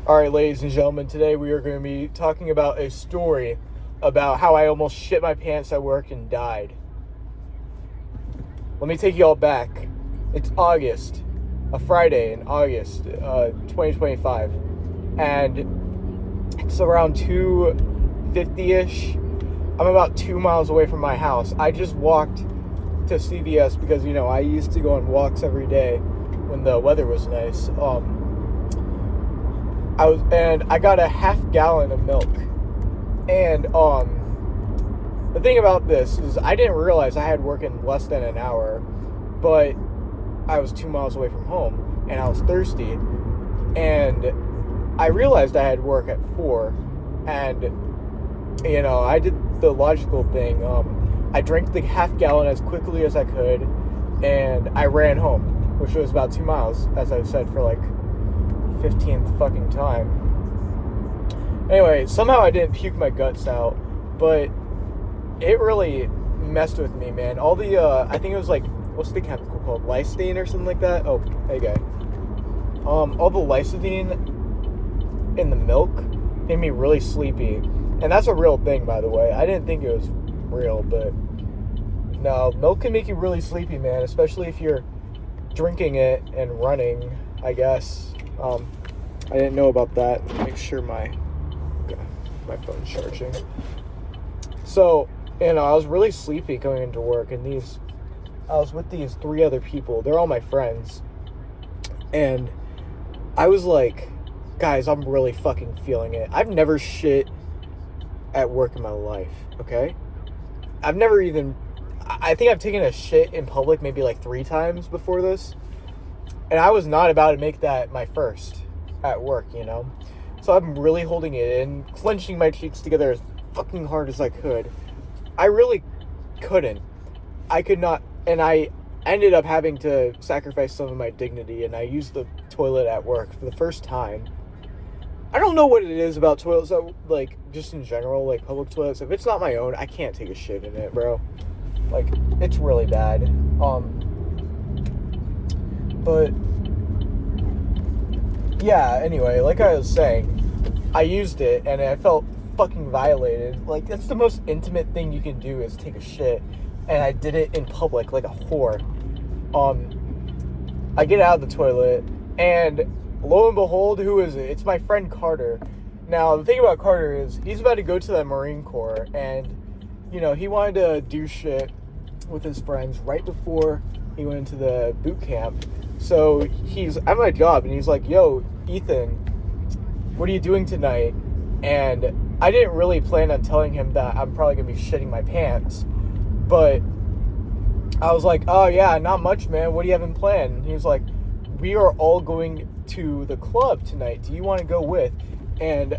All right, ladies and gentlemen, today we are going to be talking about a story about how I almost shit my pants at work and died. Let me take you all back. It's August, a Friday in August 2025, and it's around 2:50-ish. I'm about 2 miles away from my house. I just walked to CVS because, I used to go on walks every day when the weather was nice. I got a half gallon of milk. And the thing about this is I didn't realize I had work in less than an hour, but I was 2 miles away from home and I was thirsty. And I realized I had work at 4, and I did the logical thing. I drank the half gallon as quickly as I could, and I ran home, which was about 2 miles, as I've said for like 15th fucking time. Anyway, somehow I didn't puke my guts out, but it really messed with me, man. All the, I think it was like, what's the chemical called? Lysine or something like that? Oh, hey guy. All the lysine in the milk made me really sleepy. And that's a real thing, by the way. I didn't think it was real, but no, milk can make you really sleepy, man, especially if you're drinking it and running, I guess. I didn't know about that. Make sure my phone's charging. So, I was really sleepy going into work, and I was with these 3 other people. They're all my friends. And I was like, guys, I'm really fucking feeling it. I've never shit at work in my life, okay? I think I've taken a shit in public maybe like 3 times before this. And I was not about to make that my first at work, So I'm really holding it in, clenching my cheeks together as fucking hard as I could. I really couldn't. I could not, and I ended up having to sacrifice some of my dignity, and I used the toilet at work for the first time. I don't know what it is about toilets, like, just in general, like, public toilets. If it's not my own, I can't take a shit in it, bro. Like, it's really bad. But, yeah, anyway, like I was saying, I used it, and I felt fucking violated. Like, that's the most intimate thing you can do is take a shit, and I did it in public, like a whore. I get out of the toilet, and lo and behold, who is it? It's my friend Carter. Now, the thing about Carter is, he's about to go to the Marine Corps, and, he wanted to do shit with his friends right before he went into the boot camp. So he's at my job, and he's like, yo, Ethan, what are you doing tonight? And I didn't really plan on telling him that I'm probably going to be shitting my pants, but I was like, oh yeah, not much, man. What do you have in plan? And he was like, we are all going to the club tonight. Do you want to go with? And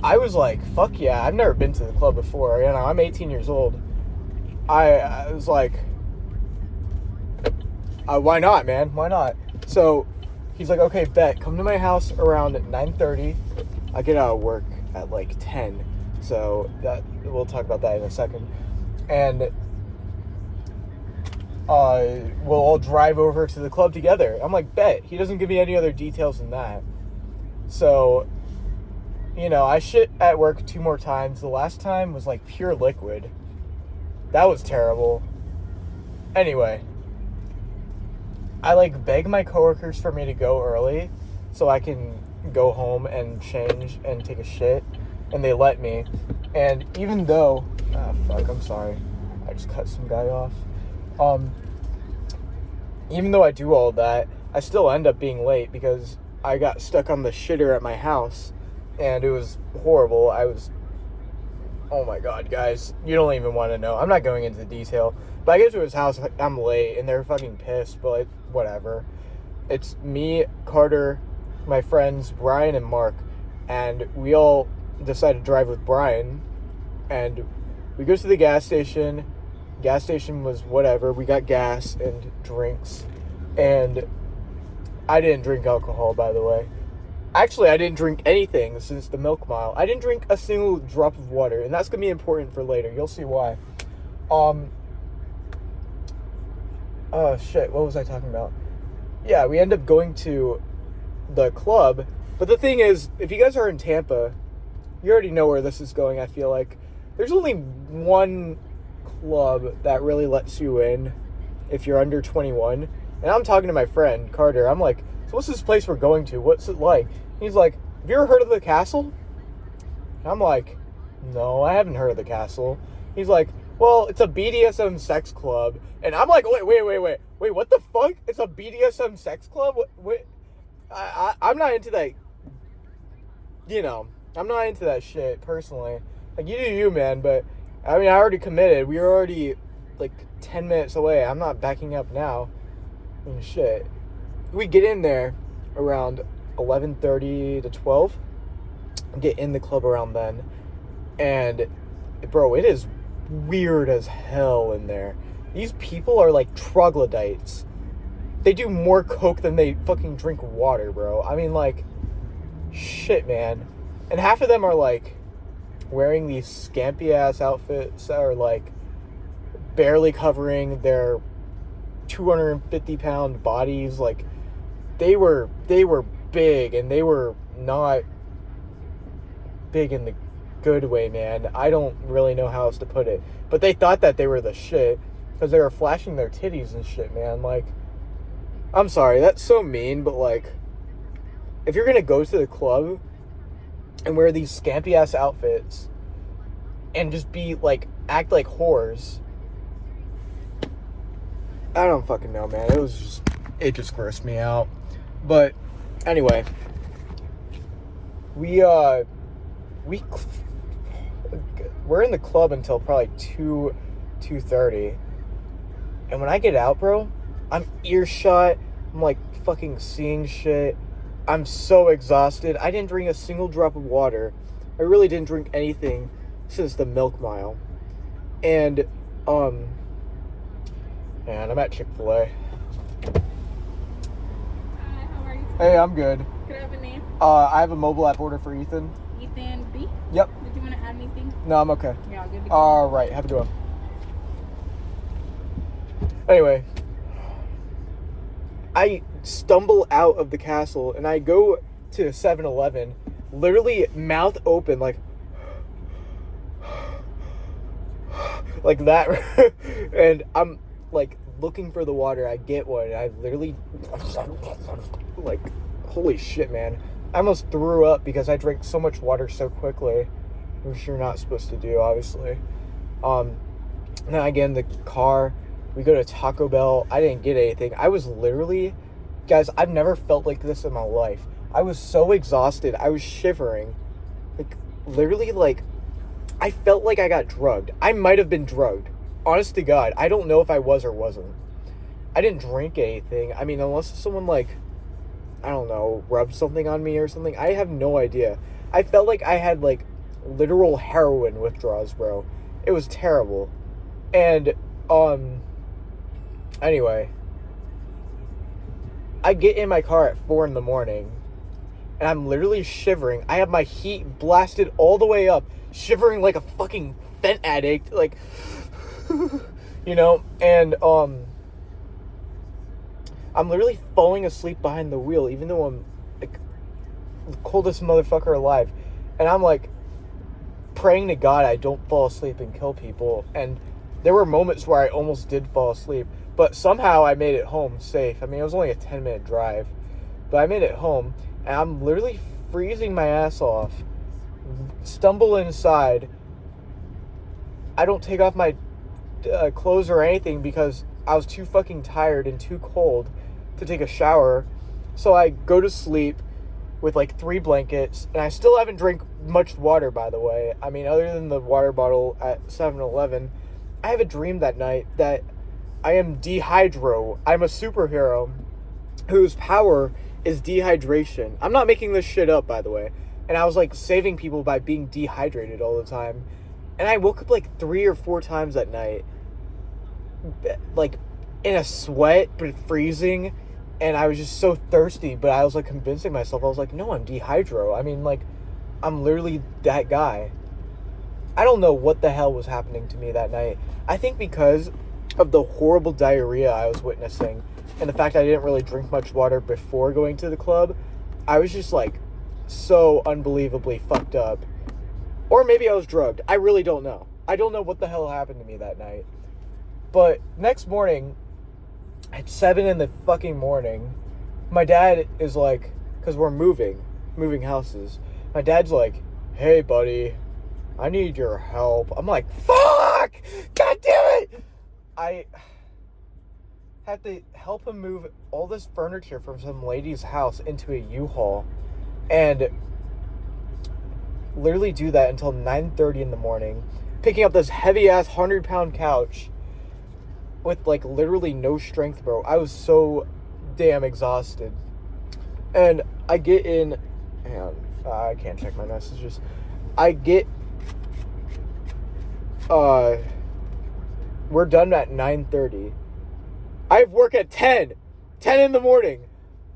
I was like, fuck yeah. I've never been to the club before. I'm 18 years old. I was like, why not, man? Why not? So he's like, okay, bet. Come to my house around 9:30. I get out of work at like 10. So we'll talk about that in a second. And we'll all drive over to the club together. I'm like, bet. He doesn't give me any other details than that. So, I shit at work 2 more times. The last time was like pure liquid. That was terrible. Anyway, I like beg my coworkers for me to go early so I can go home and change and take a shit, and they let me. And even though, I'm sorry. I just cut some guy off. Even though I do all that, I still end up being late because I got stuck on the shitter at my house, and it was horrible. Oh my god, guys, you don't even want to know. I'm not going into detail, but I get to his house, I'm late, and they're fucking pissed, but whatever. It's me, Carter, my friends, Brian and Mark, and we all decided to drive with Brian, and we go to the gas station. Gas station was whatever. We got gas and drinks, and I didn't drink alcohol, by the way. Actually, I didn't drink anything since the milk mile. I didn't drink a single drop of water, and that's going to be important for later. You'll see why. Oh, shit. What was I talking about? Yeah, we end up going to the club, But the thing is, if you guys are in Tampa, you already know where this is going, I feel like. There's only one club that really lets you in if you're under 21. And I'm talking to my friend, Carter. I'm like, so what's this place we're going to? What's it like? He's like, have you ever heard of the Castle? And I'm like, no, I haven't heard of the Castle. He's like, well, it's a BDSM sex club. And I'm like, wait, what the fuck? It's a BDSM sex club? What? I'm not into that, you know, I'm not into that shit, personally. Like, you do you, man, but, I mean, I already committed. We were already, like, 10 minutes away. I'm not backing up now. I mean, shit. We get in there around 11:30 to 12. Get in the club around then. And, bro, it is weird as hell in there. These people are like troglodytes. They do more coke than they fucking drink water, bro. I mean, like, shit, man. And half of them are, like, wearing these scampy-ass outfits that are, like, barely covering their 250-pound bodies. Like, they were big, and they were not big in the good way, man. I don't really know how else to put it. But they thought that they were the shit because they were flashing their titties and shit, man. Like, I'm sorry, that's so mean, but, like, if you're gonna go to the club and wear these scampy-ass outfits and just be, like, act like whores, I don't fucking know, man. It just grossed me out. But, anyway, we're in the club until probably 2:30. And when I get out, bro, I'm earshot. I'm, like, fucking seeing shit. I'm so exhausted. I didn't drink a single drop of water. I really didn't drink anything since the Milk Mile. And, man, I'm at Chick-fil-A. Hi, how are you today? Hey, I'm good. Could I have a name? I have a mobile app order for Ethan. Ethan B? Yep. Did you want to add anything? No, I'm okay. Yeah, good to go. All right, have a good one. Anyway, I stumble out of the castle and I go to 7-Eleven, literally mouth open, like that, and I'm like looking for the water. I get one, and I literally, like, holy shit, man! I almost threw up because I drank so much water so quickly, which you're not supposed to do, obviously. Then I get in the car. We go to Taco Bell. I didn't get anything. I was literally, guys, I've never felt like this in my life. I was so exhausted. I was shivering. Like, literally, like, I felt like I got drugged. I might have been drugged. Honest to God. I don't know if I was or wasn't. I didn't drink anything. I mean, unless someone, like, I don't know, rubbed something on me or something. I have no idea. I felt like I had, like, literal heroin withdrawals, bro. It was terrible. And, anyway, I get in my car at 4 in the morning, and I'm literally shivering. I have my heat blasted all the way up, shivering like a fucking fent addict, like, you know, and, I'm literally falling asleep behind the wheel, even though I'm, like, the coldest motherfucker alive, and I'm, like, praying to God I don't fall asleep and kill people, and there were moments where I almost did fall asleep, but somehow I made it home safe. I mean, it was only a 10-minute drive, but I made it home, and I'm literally freezing my ass off, stumble inside. I don't take off my clothes or anything because I was too fucking tired and too cold to take a shower, so I go to sleep with like 3 blankets, and I still haven't drank much water, by the way. I mean, other than the water bottle at 7-Eleven, I have a dream that night that I am Dehydro. I'm a superhero whose power is dehydration. I'm not making this shit up, by the way. And I was, like, saving people by being dehydrated all the time. And I woke up, like, 3 or 4 times that night, like, in a sweat, but freezing. And I was just so thirsty, but I was, like, convincing myself. I was like, no, I'm Dehydro. I mean, like, I'm literally that guy. I don't know what the hell was happening to me that night. I think because of the horrible diarrhea I was witnessing and the fact I didn't really drink much water before going to the club, I was just, like, so unbelievably fucked up. Or maybe I was drugged. I really don't know. I don't know what the hell happened to me that night. But next morning, at 7 in the fucking morning, my dad is like, because we're moving houses. My dad's like, hey, buddy, I need your help. I'm like, fuck! God damn it! I had to help him move all this furniture from some lady's house into a U-Haul. And literally do that until 9:30 in the morning, picking up this heavy-ass 100-pound couch with, like, literally no strength, bro. I was so damn exhausted. And I get in... Hang on. I can't check my messages. I get... We're done at 9:30. I have work at 10. 10 in the morning.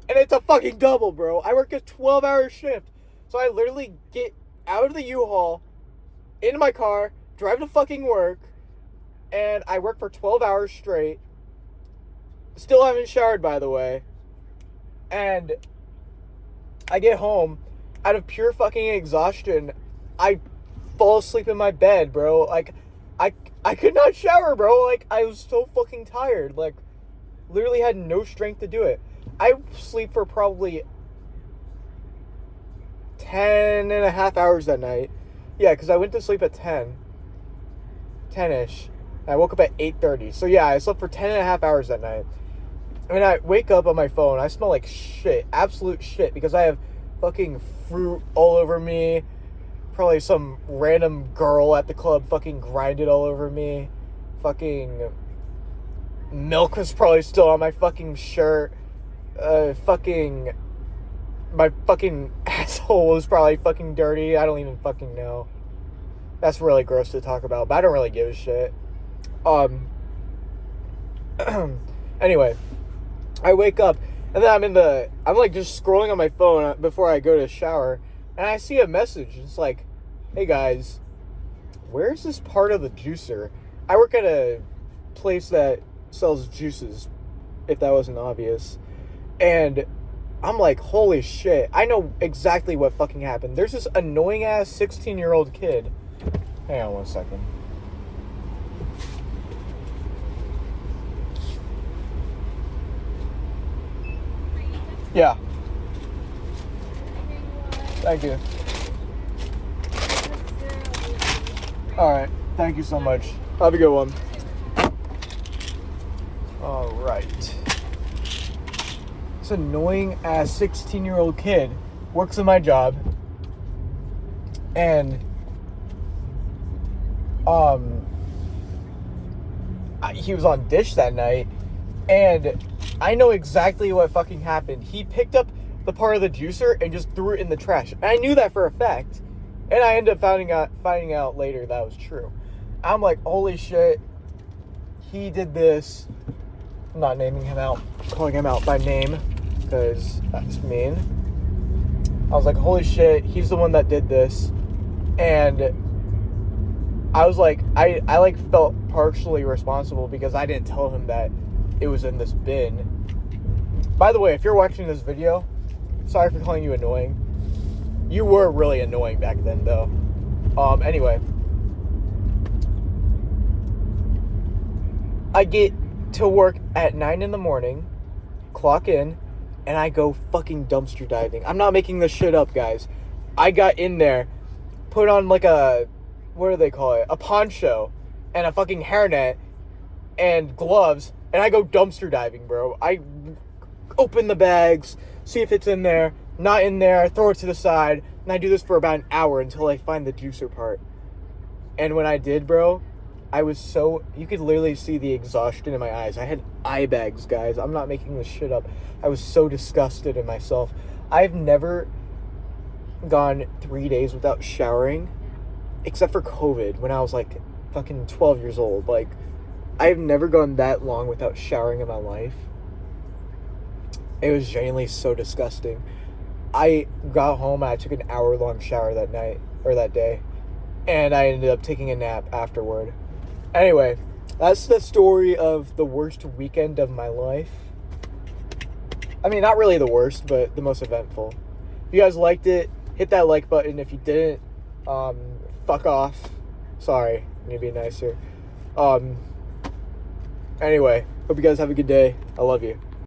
And it's a fucking double, bro. I work a 12-hour shift. So I literally get out of the U-Haul, into my car, drive to fucking work, and I work for 12 hours straight. Still haven't showered, by the way. And I get home, out of pure fucking exhaustion, I fall asleep in my bed, bro. Like, I could not shower, bro. Like, I was so fucking tired. Like, literally had no strength to do it. I sleep for probably 10 and a half hours that night. Yeah, because I went to sleep at 10-ish. I woke up at 8:30. So yeah, I slept for 10 and a half hours that night. I mean, I wake up on my phone. I smell like shit. Absolute shit. Because I have fucking fruit all over me. Probably some random girl at the club fucking grinded all over me. Fucking milk was probably still on my fucking shirt. My fucking asshole was probably fucking dirty. I don't even fucking know. That's really gross to talk about, but I don't really give a shit. Anyway, I wake up, and then I'm like just scrolling on my phone before I go to shower, and I see a message. It's like, hey guys, where's this part of the juicer? I work at a place that sells juices, if that wasn't obvious. And I'm like, holy shit, I know exactly what fucking happened. There's this annoying ass 16-year-old kid. Hang on one second. Yeah. Thank you. Alright, thank you so much. Have a good one. Alright. This annoying ass 16-year-old kid works in my job, and he was on Dish that night, and I know exactly what fucking happened. He picked up the part of the juicer and just threw it in the trash. And I knew that for a fact, and I ended up finding out later that was true. I'm like, holy shit, he did this. I'm not naming him out, calling him out by name, because that's mean. I was like, holy shit, he's the one that did this. And I was like, I like felt partially responsible because I didn't tell him that it was in this bin. By the way, if you're watching this video, sorry for calling you annoying. You were really annoying back then, though. Anyway. I get to work at 9 in the morning, clock in, and I go fucking dumpster diving. I'm not making this shit up, guys. I got in there, put on like a, what do they call it? A poncho, and a fucking hairnet, and gloves, and I go dumpster diving, bro. I open the bags, see if it's in there, not in there, throw it to the side, and I do this for about an hour until I find the juicer part. And when I did, bro, I was so, you could literally see the exhaustion in my eyes. I had eye bags, guys. I'm not making this shit up. I was so disgusted in myself. I've never gone 3 days without showering, except for COVID, when I was like fucking 12 years old. Like, I've never gone that long without showering in my life. It was genuinely so disgusting. I got home and I took an hour-long shower that night, or that day, and I ended up taking a nap afterward. Anyway, that's the story of the worst weekend of my life. I mean, not really the worst, but the most eventful. If you guys liked it, hit that like button. If you didn't, fuck off. Sorry, I'm gonna be nicer. Anyway, hope you guys have a good day. I love you.